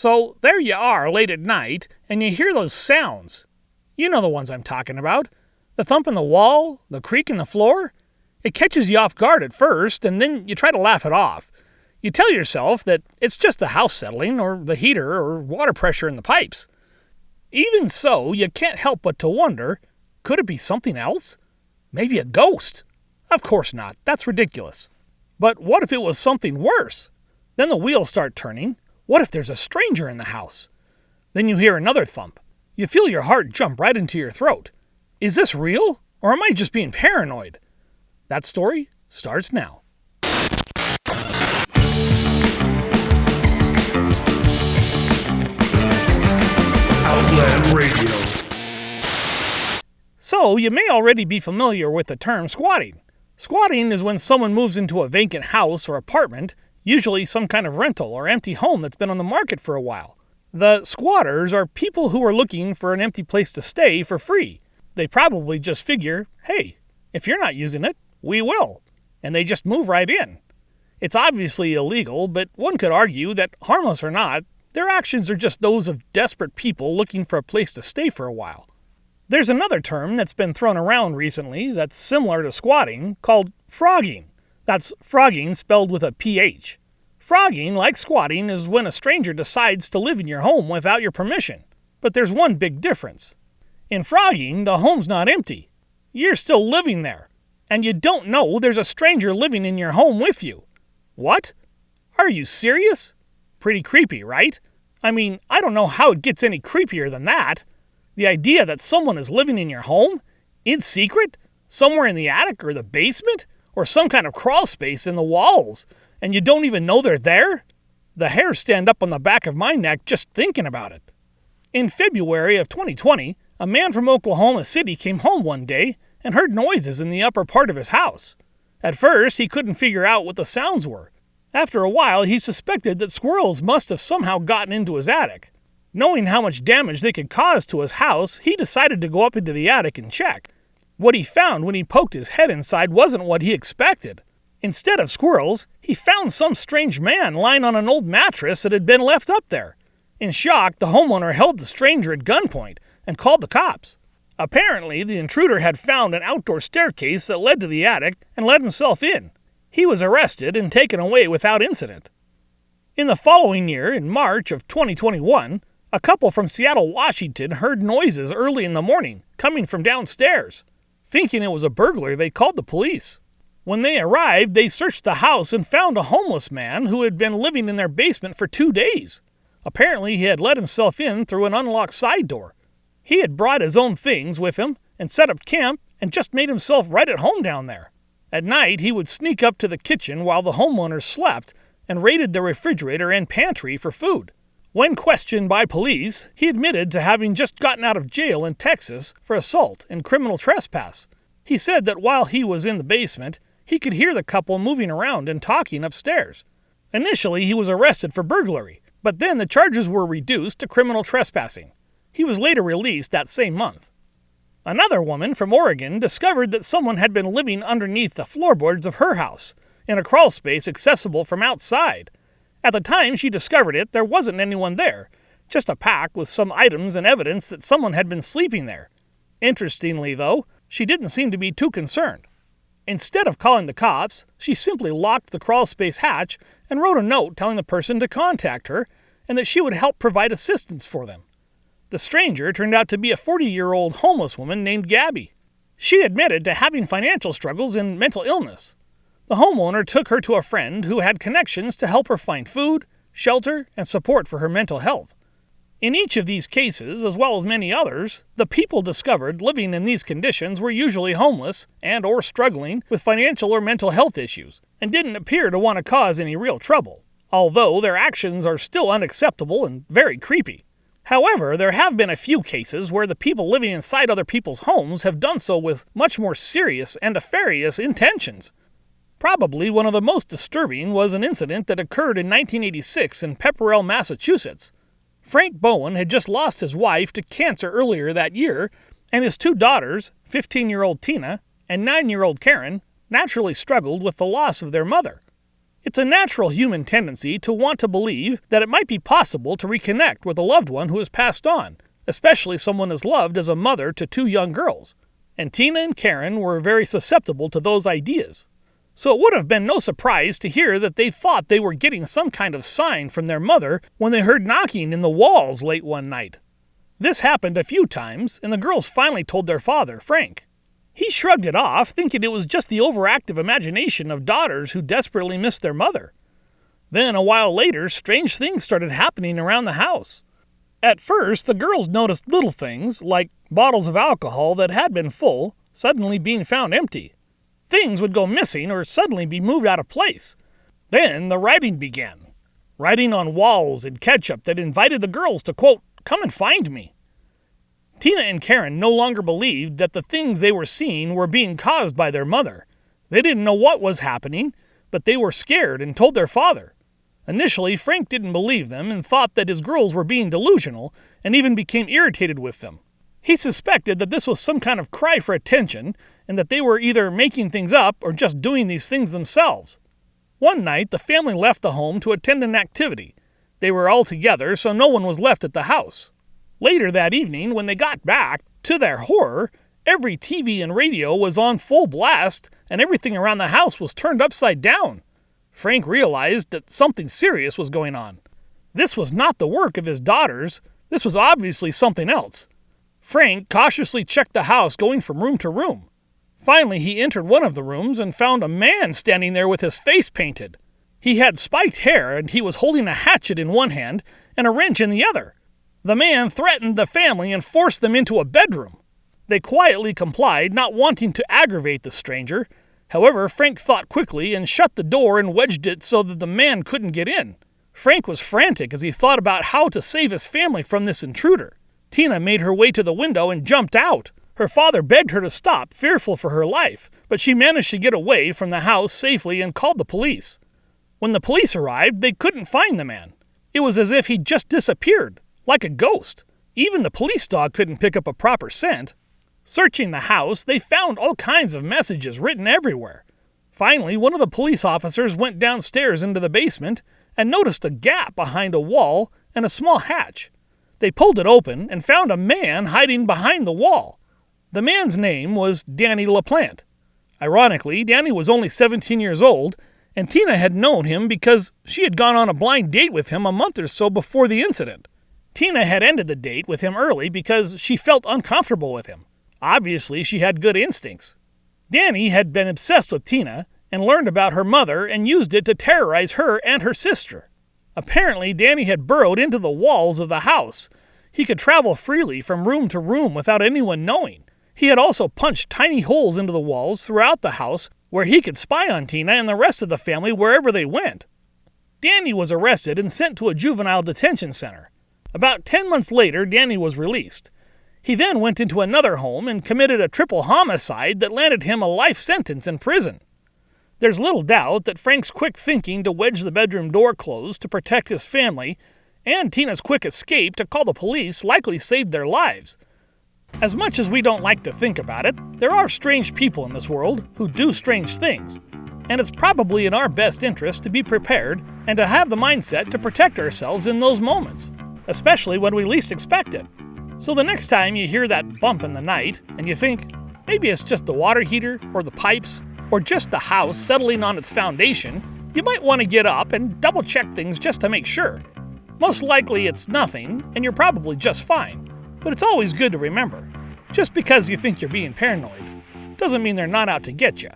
So there you are late at night, and you hear those sounds. You know the ones I'm talking about. The thump in the wall, the creak in the floor. It catches you off guard at first, and then you try to laugh it off. You tell yourself that it's just the house settling, or the heater, or water pressure in the pipes. Even so, you can't help but to wonder, could it be something else? Maybe a ghost? Of course not. That's ridiculous. But what if it was something worse? Then the wheels start turning. What if there's a stranger in the house? Then you hear another thump. You feel your heart jump right into your throat. Is this real? Or am I just being paranoid? That story starts now. Outland Radio. So, you may already be familiar with the term squatting. Squatting is when someone moves into a vacant house or apartment, usually some kind of rental or empty home that's been on the market for a while. The squatters are people who are looking for an empty place to stay for free. They probably just figure, hey, if you're not using it, we will. And they just move right in. It's obviously illegal, but one could argue that, harmless or not, their actions are just those of desperate people looking for a place to stay for a while. There's another term that's been thrown around recently that's similar to squatting, called phrogging. That's phrogging spelled with a PH. Phrogging, like squatting, is when a stranger decides to live in your home without your permission. But there's one big difference. In phrogging, the home's not empty. You're still living there. And you don't know there's a stranger living in your home with you. What? Are you serious? Pretty creepy, right? I mean, I don't know how it gets any creepier than that. The idea that someone is living in your home, in secret, somewhere in the attic or the basement, or some kind of crawl space in the walls, and you don't even know they're there? The hairs stand up on the back of my neck just thinking about it. In February of 2020, a man from Oklahoma City came home one day and heard noises in the upper part of his house. At first, he couldn't figure out what the sounds were. After a while, he suspected that squirrels must have somehow gotten into his attic. Knowing how much damage they could cause to his house, he decided to go up into the attic and check. What he found when he poked his head inside wasn't what he expected. Instead of squirrels, he found some strange man lying on an old mattress that had been left up there. In shock, the homeowner held the stranger at gunpoint and called the cops. Apparently, the intruder had found an outdoor staircase that led to the attic and let himself in. He was arrested and taken away without incident. In the following year, in March of 2021, a couple from Seattle, Washington heard noises early in the morning coming from downstairs. Thinking it was a burglar, they called the police. When they arrived, they searched the house and found a homeless man who had been living in their basement for 2 days. Apparently, he had let himself in through an unlocked side door. He had brought his own things with him and set up camp and just made himself right at home down there. At night, he would sneak up to the kitchen while the homeowners slept and raided the refrigerator and pantry for food. When questioned by police, he admitted to having just gotten out of jail in Texas for assault and criminal trespass. He said that while he was in the basement, he could hear the couple moving around and talking upstairs. Initially, he was arrested for burglary, but then the charges were reduced to criminal trespassing. He was later released that same month. Another woman from Oregon discovered that someone had been living underneath the floorboards of her house, in a crawl space accessible from outside. At the time she discovered it, there wasn't anyone there, just a pack with some items and evidence that someone had been sleeping there. Interestingly, though, she didn't seem to be too concerned. Instead of calling the cops, she simply locked the crawl space hatch and wrote a note telling the person to contact her and that she would help provide assistance for them. The stranger turned out to be a 40-year-old homeless woman named Gabby. She admitted to having financial struggles and mental illness. The homeowner took her to a friend who had connections to help her find food, shelter, and support for her mental health. In each of these cases, as well as many others, the people discovered living in these conditions were usually homeless and or struggling with financial or mental health issues, and didn't appear to want to cause any real trouble, although their actions are still unacceptable and very creepy. However, there have been a few cases where the people living inside other people's homes have done so with much more serious and nefarious intentions. Probably one of the most disturbing was an incident that occurred in 1986 in Pepperell, Massachusetts. Frank Bowen had just lost his wife to cancer earlier that year, and his 2 daughters, 15-year-old Tina and 9-year-old Karen, naturally struggled with the loss of their mother. It's a natural human tendency to want to believe that it might be possible to reconnect with a loved one who has passed on, especially someone as loved as a mother to 2 young girls. And Tina and Karen were very susceptible to those ideas. So it would have been no surprise to hear that they thought they were getting some kind of sign from their mother when they heard knocking in the walls late one night. This happened a few times, and the girls finally told their father, Frank. He shrugged it off, thinking it was just the overactive imagination of daughters who desperately missed their mother. Then, a while later, strange things started happening around the house. At first, the girls noticed little things, like bottles of alcohol that had been full, suddenly being found empty. Things would go missing or suddenly be moved out of place. Then the writing began. Writing on walls in ketchup that invited the girls to, quote, "come and find me." Tina and Karen no longer believed that the things they were seeing were being caused by their mother. They didn't know what was happening, but they were scared and told their father. Initially, Frank didn't believe them and thought that his girls were being delusional and even became irritated with them. He suspected that this was some kind of cry for attention and that they were either making things up or just doing these things themselves. One night, the family left the home to attend an activity. They were all together, so no one was left at the house. Later that evening, when they got back, to their horror, every TV and radio was on full blast and everything around the house was turned upside down. Frank realized that something serious was going on. This was not the work of his daughters. This was obviously something else. Frank cautiously checked the house, going from room to room. Finally, he entered one of the rooms and found a man standing there with his face painted. He had spiked hair and he was holding a hatchet in one hand and a wrench in the other. The man threatened the family and forced them into a bedroom. They quietly complied, not wanting to aggravate the stranger. However, Frank thought quickly and shut the door and wedged it so that the man couldn't get in. Frank was frantic as he thought about how to save his family from this intruder. Tina made her way to the window and jumped out. Her father begged her to stop, fearful for her life, but she managed to get away from the house safely and called the police. When the police arrived, they couldn't find the man. It was as if he'd just disappeared, like a ghost. Even the police dog couldn't pick up a proper scent. Searching the house, they found all kinds of messages written everywhere. Finally, one of the police officers went downstairs into the basement and noticed a gap behind a wall and a small hatch. They pulled it open and found a man hiding behind the wall. The man's name was Danny LaPlante. Ironically, Danny was only 17 years old, and Tina had known him because she had gone on a blind date with him a month or so before the incident. Tina had ended the date with him early because she felt uncomfortable with him. Obviously, she had good instincts. Danny had been obsessed with Tina and learned about her mother and used it to terrorize her and her sister. Apparently, Danny had burrowed into the walls of the house. He could travel freely from room to room without anyone knowing. He had also punched tiny holes into the walls throughout the house where he could spy on Tina and the rest of the family wherever they went. Danny was arrested and sent to a juvenile detention center. About 10 months later, Danny was released. He then went into another home and committed a triple homicide that landed him a life sentence in prison. There's little doubt that Frank's quick thinking to wedge the bedroom door closed to protect his family and Tina's quick escape to call the police likely saved their lives. As much as we don't like to think about it, there are strange people in this world who do strange things, and it's probably in our best interest to be prepared and to have the mindset to protect ourselves in those moments, especially when we least expect it. So the next time you hear that bump in the night and you think, maybe it's just the water heater or the pipes or just the house settling on its foundation, you might want to get up and double check things just to make sure. Most likely it's nothing and you're probably just fine, but it's always good to remember, just because you think you're being paranoid doesn't mean they're not out to get you.